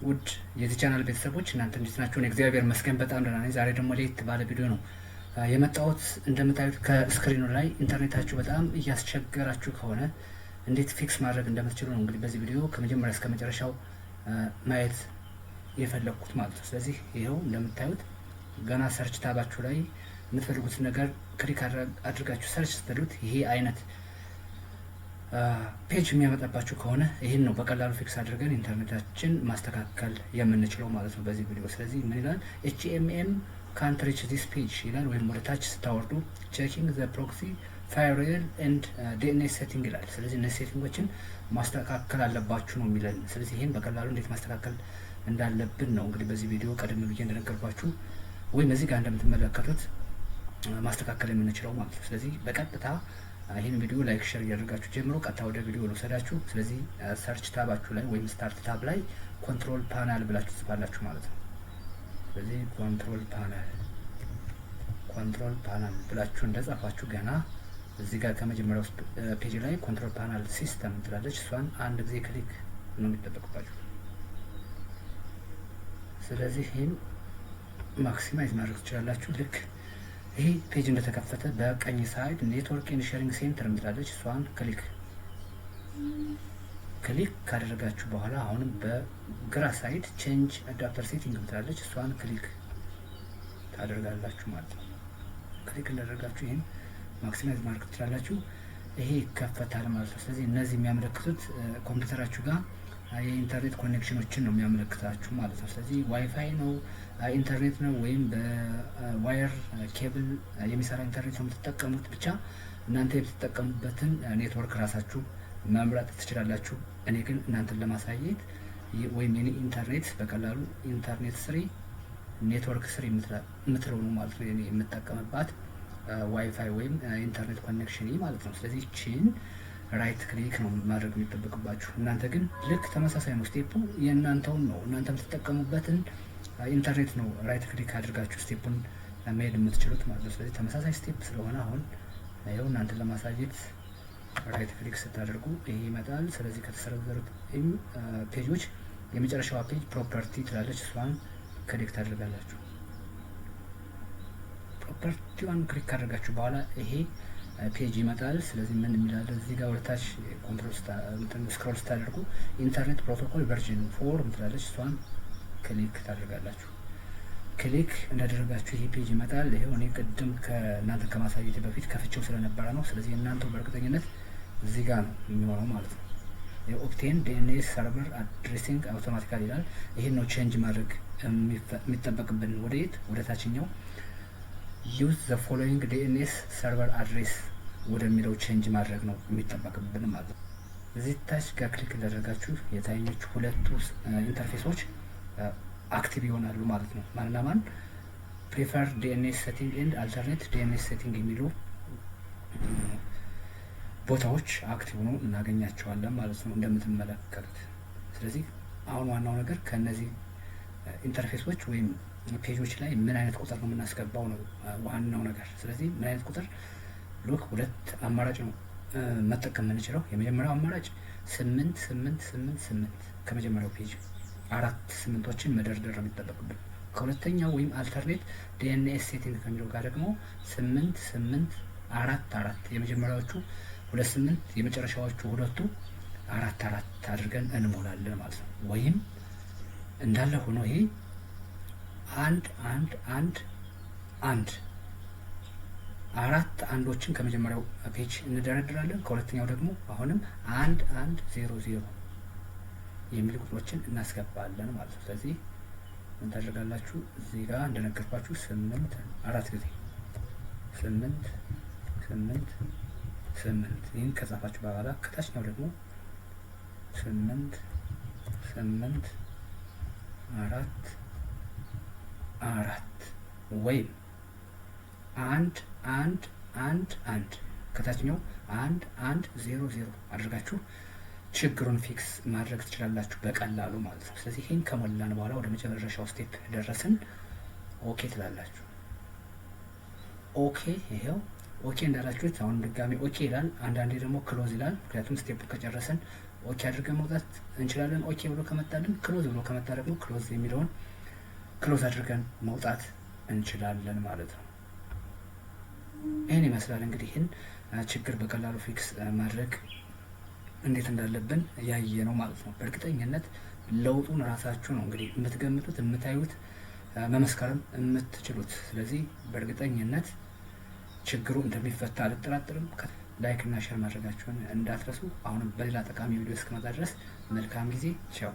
ውድ የዚህ ቻናል ቤተሰቦች እናንተ እንዴት ናችሁ? እግዚአብሔር ይመስገን በጣም ደህና ነኝ። ዛሬ ደግሞ ለየት ባለ ቪዲዮ ነው የመጣሁት። እንደምታዩት ከስክሪኑ ላይ ኢንተርኔታችሁ በጣም እያስቸገራችሁ ከሆነ እንዴት ፊክስ ማድረግ እንደምትችሉ ነው እንግዲህ በዚህ ቪዲዮ ከመጀመሪያ እስከ መጨረሻው ማየት የፈለኩት ማለት ነው። ስለዚህ ይሄው እንደምታዩት ገና ሰርች ታባችሁ ላይ የምትፈልጉትን ነገር ክሊክ አድርጋችሁ ሰርች ስትሉት ይሄ አይነት ፔጅ የሚያመጣባችሁ ከሆነ ይህን ነው በቀላሉ ፊክስ አድርገን ኢንተርኔታችን ማስተካከል የምንችለው ማለት ነው በዚህ ቪዲዮ። ስለዚህ ምን ይላል? HMM can't reach this page ይላል። ወይም ወደ ታች ስታወርዱ checking the proxy firewall and DNS setting ይላል። ስለዚህ እነዚህ ሴቲንጎችን ማስተካከል አለባችሁ ነው የሚለን። ስለዚህ ይህን በቀላሉ እንዴት ማስተካከል እንዳለብን ነው እንግዲህ በዚህ ቪዲዮ ቀደም ብዬ እንደነገርኳችሁ ወይም እዚህ ጋር እንደምትመለከቱት ማስተካከል የምንችለው ማለት ነው። ስለዚህ በቀጥታ ይህን ቪዲዮ ላይክ ሼር እያደረጋችሁ ጀምሮ ቀጥታ ወደ ቪዲዮ ልውሰዳችሁ። ስለዚህ ሰርች ታባችሁ ላይ ወይም ስታርት ታብ ላይ ኮንትሮል ፓናል ብላችሁ ትጽፋላችሁ ማለት ነው። ስለዚህ ኮንትሮል ፓናል ብላችሁ እንደጻፋችሁ ገና እዚህ ጋር ከመጀመሪያው ፔጅ ላይ ኮንትሮል ፓናል ሲስተም ትላለች። እሷን አንድ ጊዜ ክሊክ ነው የሚጠበቅባችሁ። ስለዚህ ይህን ማክሲማይዝ ማድረግ ትችላላችሁ። ልክ ይሄ ፔጅ እንደተከፈተ በቀኝ ሳይድ ኔትወርክ ኤንድ ሼሪንግ ሴንተር ምትላለች። እሷን ክሊክ ካደረጋችሁ በኋላ አሁንም በግራ ሳይድ ቼንጅ አዳፕተር ሴቲንግ ምትላለች። እሷን ክሊክ ታደርጋላችሁ ማለት ነው። ክሊክ እንዳደረጋችሁ ይሄን ማክሲማይዝ ማድረግ ትችላላችሁ። ይሄ ይከፈታል ማለት ነው። ስለዚህ እነዚህ የሚያመለክቱት ኮምፒውተራችሁ ጋር የኢንተርኔት ኮኔክሽኖችን ነው የሚያመለክታችሁ ማለት ነው። ስለዚህ ዋይፋይ ነው ኢንተርኔት ነው ወይም በዋየር ኬብል የሚሰራ ኢንተርኔት ነው የምትጠቀሙት፣ ብቻ እናንተ የምትጠቀሙበትን ኔትወርክ ራሳችሁ መምረጥ ትችላላችሁ። እኔ ግን እናንተን ለማሳየት ወይም የኔ ኢንተርኔት በቀላሉ ኢንተርኔት ስሪ ኔትወርክ ስሪ የምትለው ነው ማለት ነው የኔ የምጠቀምባት ዋይፋይ ወይም ኢንተርኔት ኮኔክሽን ማለት ነው። ስለዚህ ቺን ራይት ክሊክ ነው ማድረግ የሚጠበቅባችሁ። እናንተ ግን ልክ ተመሳሳይ ነው፣ ስቴፑ የእናንተውን ነው። እናንተ የምትጠቀሙበትን ኢንተርኔት ነው ራይት ክሊክ አድርጋችሁ ስቴፑን መሄድ የምትችሉት ማለት ነው። ስለዚህ ተመሳሳይ ስቴፕ ስለሆነ አሁን ይኸው እናንተን ለማሳየት ራይት ክሊክ ስታደርጉ ይሄ ይመጣል። ስለዚህ ከተሰረዘሩት ፔጆች የመጨረሻዋ ፔጅ ፕሮፐርቲ ትላለች። እሷን ክሊክ ታደርጋላችሁ። ፕሮፐርቲዋን ክሊክ ካደረጋችሁ በኋላ ይሄ ፔጅ ይመጣል። ስለዚህ ምን የሚላል እዚህ ጋር ወደታች ስክሮል ስታደርጉ ኢንተርኔት ፕሮቶኮል ቨርዥን 4 ምትላለች። እሷን ክሊክ ታደርጋላችሁ። ክሊክ እንዳደረጋችሁ ይሄ ፔጅ ይመጣል። ይሄው እኔ ቅድም ከእናንተ ከማሳየት በፊት ከፍቼው ስለነበረ ነው። ስለዚህ እናንተው በእርግጠኝነት እዚህ ጋር ነው የሚሆነው ማለት ነው። የኦፕቴን ዲኤንኤስ ሰርቨር አድሬሲንግ አውቶማቲካሊ ይላል። ይሄን ነው ቼንጅ ማድረግ የሚጠበቅብን ወደየት ወደ ታችኛው ዩዝ ዘ ፎሎዊንግ ዲኤንኤስ ሰርቨር አድሬስ ወደሚለው ቼንጅ ማድረግ ነው የሚጠበቅብን ማለት ነው። እዚህ ታች ጋር ክሊክ እንዳደረጋችሁ የታኞቹ ሁለቱ ኢንተርፌሶች አክቲቭ ይሆናሉ ማለት ነው። ማንና ማን ፕሪፈር ዲኤንኤስ ሴቲንግ ኤንድ አልተርኔት ዲኤንኤስ ሴቲንግ የሚሉ ቦታዎች አክቲቭ ነው እናገኛቸዋለን ማለት ነው እንደምትመለከቱት። ስለዚህ አሁን ዋናው ነገር ከነዚህ ኢንተርፌሶች ወይም ፔጆች ላይ ምን አይነት ቁጥር ነው የምናስገባው ነው ዋናው ነገር። ስለዚህ ምን አይነት ቁጥር ሉክ ሁለት አማራጭ ነው መጠቀም የምንችለው። የመጀመሪያው አማራጭ 8 ከመጀመሪያው ፔጅ 4 8ቶችን መደርደር ነው የሚጠበቅብን። ከሁለተኛው ወይም አልተርኔት ዲኤንኤስ ሴቲንግ ከሚለው ጋር ደግሞ 8 የመጀመሪያዎቹ 2 የመጨረሻዎቹ ሁለቱ 4 አድርገን እንሞላለን ማለት ነው። ወይም እንዳለ ሆኖ ይሄ 1 4 አንዶችን ከመጀመሪያው ፔጅ እንደረድራለን። ከሁለተኛው ደግሞ አሁንም 1 የሚል ቁጥሮችን እናስገባለን ማለት ነው። ስለዚህ ምን ታደርጋላችሁ? እዚህ ጋር እንደነገርኳችሁ 8 4 ጊዜ 8 ይህን ከጻፋችሁ በኋላ ከታችኛው ደግሞ 8 4 ወይም 1 ከታችኛው 1 አድርጋችሁ ችግሩን ፊክስ ማድረግ ትችላላችሁ በቀላሉ ማለት ነው። ስለዚህ ይህን ከሞላን በኋላ ወደ መጨረሻው ስቴፕ ደረስን። ኦኬ ትላላችሁ። ኦኬ ይሄው ኦኬ እንዳላችሁት አሁን ድጋሚ ኦኬ ይላል። አንዳንዴ ደግሞ ክሎዝ ይላል። ምክንያቱም ስቴፕ ከጨረስን ኦኬ አድርገን መውጣት እንችላለን። ኦኬ ብሎ ከመጣልን ክሎዝ ብሎ ከመጣ ደግሞ ክሎዝ የሚለውን ክሎዝ አድርገን መውጣት እንችላለን ማለት ነው። ይህን ይመስላል እንግዲህ ይህን ችግር በቀላሉ ፊክስ ማድረግ እንዴት እንዳለብን ያየ ነው ማለት ነው። በእርግጠኝነት ለውጡን ራሳችሁ ነው እንግዲህ የምትገምቱት፣ የምታዩት፣ መመስከርም የምትችሉት። ስለዚህ በእርግጠኝነት ችግሩ እንደሚፈታ አልጠራጥርም። ላይክ እና ሼር ማድረጋችሁን እንዳትረሱ። አሁንም በሌላ ጠቃሚ ቪዲዮ እስከመጣ ድረስ መልካም ጊዜ። ቻው።